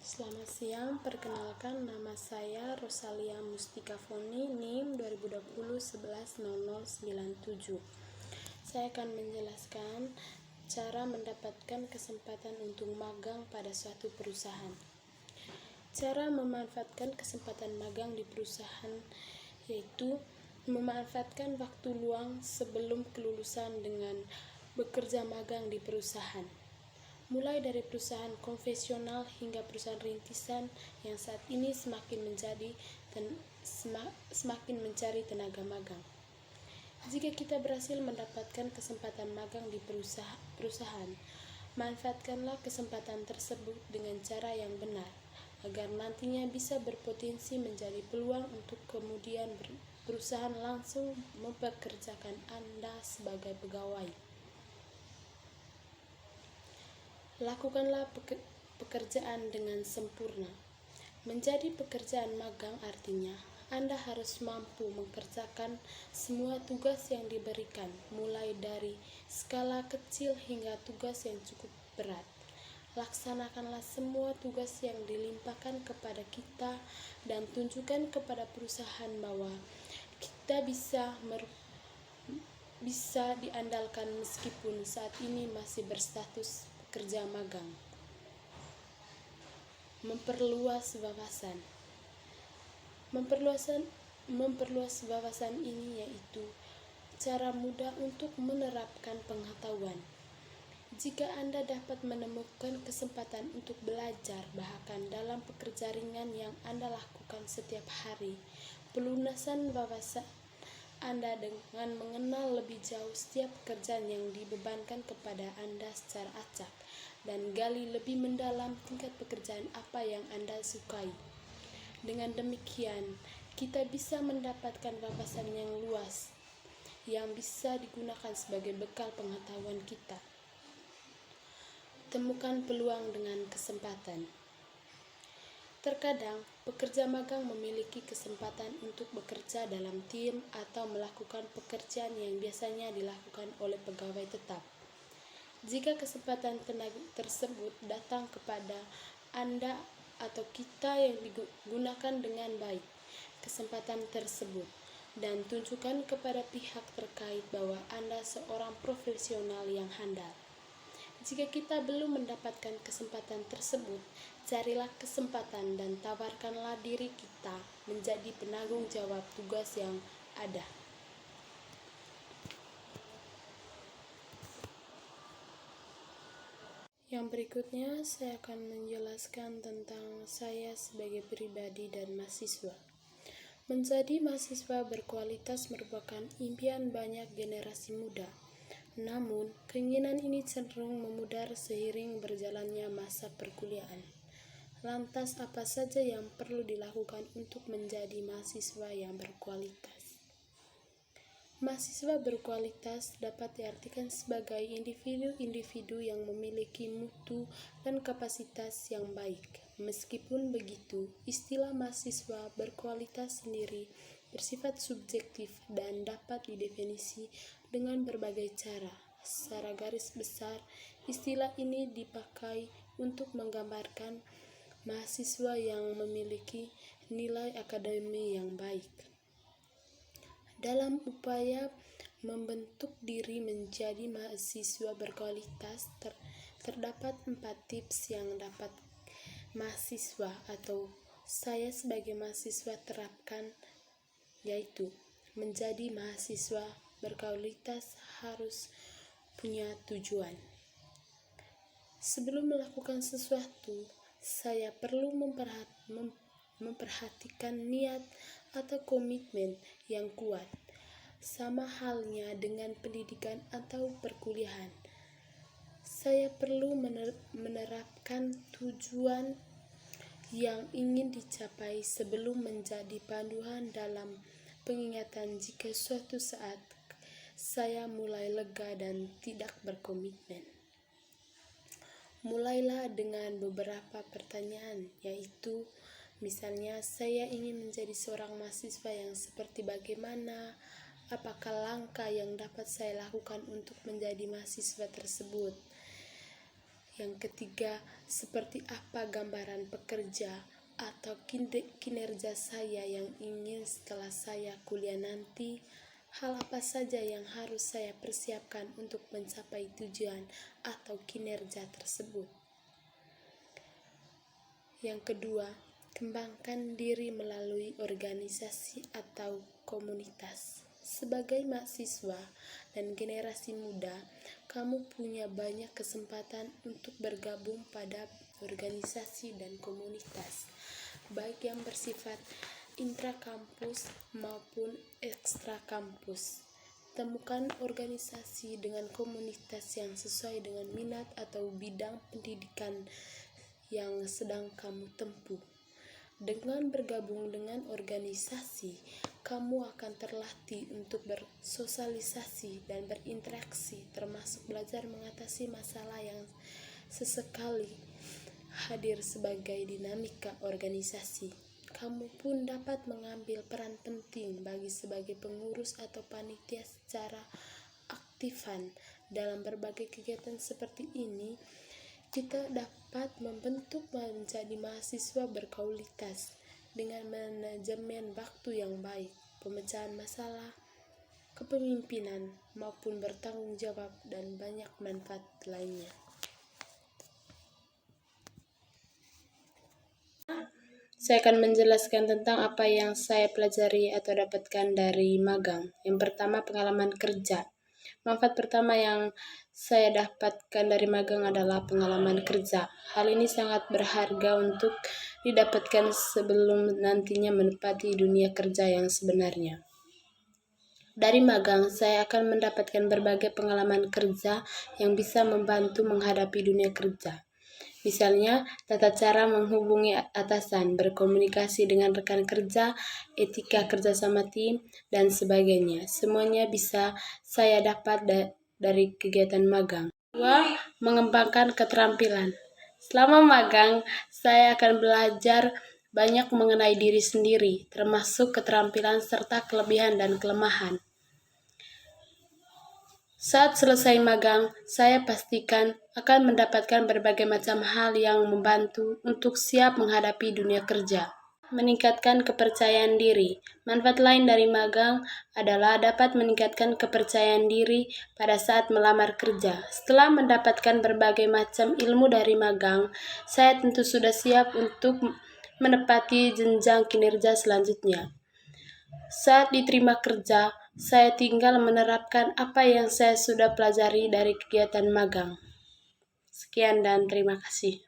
Selamat siang, perkenalkan nama saya Rosalia Mustika Foni, NIM 2020 110097. Saya akan menjelaskan cara mendapatkan kesempatan untuk magang pada suatu perusahaan. Cara memanfaatkan kesempatan magang di perusahaan yaitu memanfaatkan waktu luang sebelum kelulusan dengan bekerja magang di perusahaan. Mulai dari perusahaan konvensional hingga perusahaan rintisan yang saat ini semakin mencari tenaga magang. Jika kita berhasil mendapatkan kesempatan magang di perusahaan, manfaatkanlah kesempatan tersebut dengan cara yang benar, agar nantinya bisa berpotensi menjadi peluang untuk kemudian perusahaan langsung mempekerjakan Anda sebagai pegawai. Lakukanlah pekerjaan dengan sempurna. Menjadi pekerjaan magang artinya Anda harus mampu mengerjakan semua tugas yang diberikan, mulai dari skala kecil hingga tugas yang cukup berat. Laksanakanlah semua tugas yang dilimpahkan kepada kita dan tunjukkan kepada perusahaan bahwa kita bisa diandalkan meskipun saat ini masih berstatus pekerja magang. Memperluas wawasan ini yaitu cara mudah untuk menerapkan pengetahuan. Jika Anda dapat menemukan kesempatan untuk belajar bahkan dalam pekerjaan ringan yang Anda lakukan setiap hari, pelunasan wawasan Anda dengan mengenal lebih jauh setiap pekerjaan yang dibebankan kepada Anda secara acak dan gali lebih mendalam tingkat pekerjaan apa yang Anda sukai. Dengan demikian, kita bisa mendapatkan wawasan yang luas yang bisa digunakan sebagai bekal pengetahuan kita. Temukan peluang dengan kesempatan. Terkadang, pekerja magang memiliki kesempatan untuk bekerja dalam tim atau melakukan pekerjaan yang biasanya dilakukan oleh pegawai tetap. Jika kesempatan tersebut datang kepada Anda atau kita yang digunakan dengan baik kesempatan tersebut dan tunjukkan kepada pihak terkait bahwa Anda seorang profesional yang handal. Jika kita belum mendapatkan kesempatan tersebut, carilah kesempatan dan tawarkanlah diri kita menjadi penanggung jawab tugas yang ada. Yang berikutnya saya akan menjelaskan tentang saya sebagai pribadi dan mahasiswa. Menjadi mahasiswa berkualitas merupakan impian banyak generasi muda. Namun, keinginan ini cenderung memudar seiring berjalannya masa perkuliahan. Lantas, apa saja yang perlu dilakukan untuk menjadi mahasiswa yang berkualitas? Mahasiswa berkualitas dapat diartikan sebagai individu-individu yang memiliki mutu dan kapasitas yang baik. Meskipun begitu, istilah mahasiswa berkualitas sendiri bersifat subjektif dan dapat didefinisi dengan berbagai cara. Secara garis besar, istilah ini dipakai untuk menggambarkan mahasiswa yang memiliki nilai akademik yang baik. Dalam upaya membentuk diri menjadi mahasiswa berkualitas, terdapat 4 tips yang dapat mahasiswa atau saya sebagai mahasiswa terapkan, yaitu menjadi mahasiswa berkualitas harus punya tujuan. Sebelum melakukan sesuatu, saya perlu memperhatikan niat atau komitmen yang kuat. Sama halnya dengan pendidikan atau perkuliahan, saya perlu menerapkan tujuan yang ingin dicapai sebelum menjadi panduan dalam pengingatan jika suatu saat saya mulai lega dan tidak berkomitmen. Mulailah dengan beberapa pertanyaan, yaitu misalnya saya ingin menjadi seorang mahasiswa yang seperti bagaimana, apakah langkah yang dapat saya lakukan untuk menjadi mahasiswa tersebut. Yang ketiga, seperti apa gambaran pekerja atau kinerja saya yang ingin setelah saya kuliah nanti? Hal apa saja yang harus saya persiapkan untuk mencapai tujuan atau kinerja tersebut? Yang kedua, kembangkan diri melalui organisasi atau komunitas. Sebagai mahasiswa dan generasi muda, kamu punya banyak kesempatan untuk bergabung pada organisasi dan komunitas, baik yang bersifat intrakampus maupun ekstrakampus. Temukan organisasi dengan komunitas yang sesuai dengan minat atau bidang pendidikan yang sedang kamu tempuh. Dengan bergabung dengan organisasi, kamu akan terlatih untuk bersosialisasi dan berinteraksi, termasuk belajar mengatasi masalah yang sesekali hadir sebagai dinamika organisasi. Kamu pun dapat mengambil peran penting sebagai pengurus atau panitia secara aktifan dalam berbagai kegiatan seperti ini. Kita dapat membentuk menjadi mahasiswa berkualitas dengan manajemen waktu yang baik, pemecahan masalah, kepemimpinan, maupun bertanggung jawab, dan banyak manfaat lainnya. Saya akan menjelaskan tentang apa yang saya pelajari atau dapatkan dari magang. Yang pertama, pengalaman kerja. Manfaat pertama yang saya dapatkan dari magang adalah pengalaman kerja. Hal ini sangat berharga untuk didapatkan sebelum nantinya menepati dunia kerja yang sebenarnya. Dari magang, saya akan mendapatkan berbagai pengalaman kerja yang bisa membantu menghadapi dunia kerja. Misalnya, tata cara menghubungi atasan, berkomunikasi dengan rekan kerja, etika kerjasama tim, dan sebagainya. Semuanya bisa saya dapat dari kegiatan magang. Kedua, mengembangkan keterampilan. Selama magang, saya akan belajar banyak mengenai diri sendiri, termasuk keterampilan serta kelebihan dan kelemahan. Saat selesai magang, saya pastikan akan mendapatkan berbagai macam hal yang membantu untuk siap menghadapi dunia kerja. Meningkatkan kepercayaan diri. Manfaat lain dari magang adalah dapat meningkatkan kepercayaan diri pada saat melamar kerja. Setelah mendapatkan berbagai macam ilmu dari magang, saya tentu sudah siap untuk menepati jenjang kinerja selanjutnya. Saat diterima kerja, saya tinggal menerapkan apa yang saya sudah pelajari dari kegiatan magang. Sekian dan terima kasih.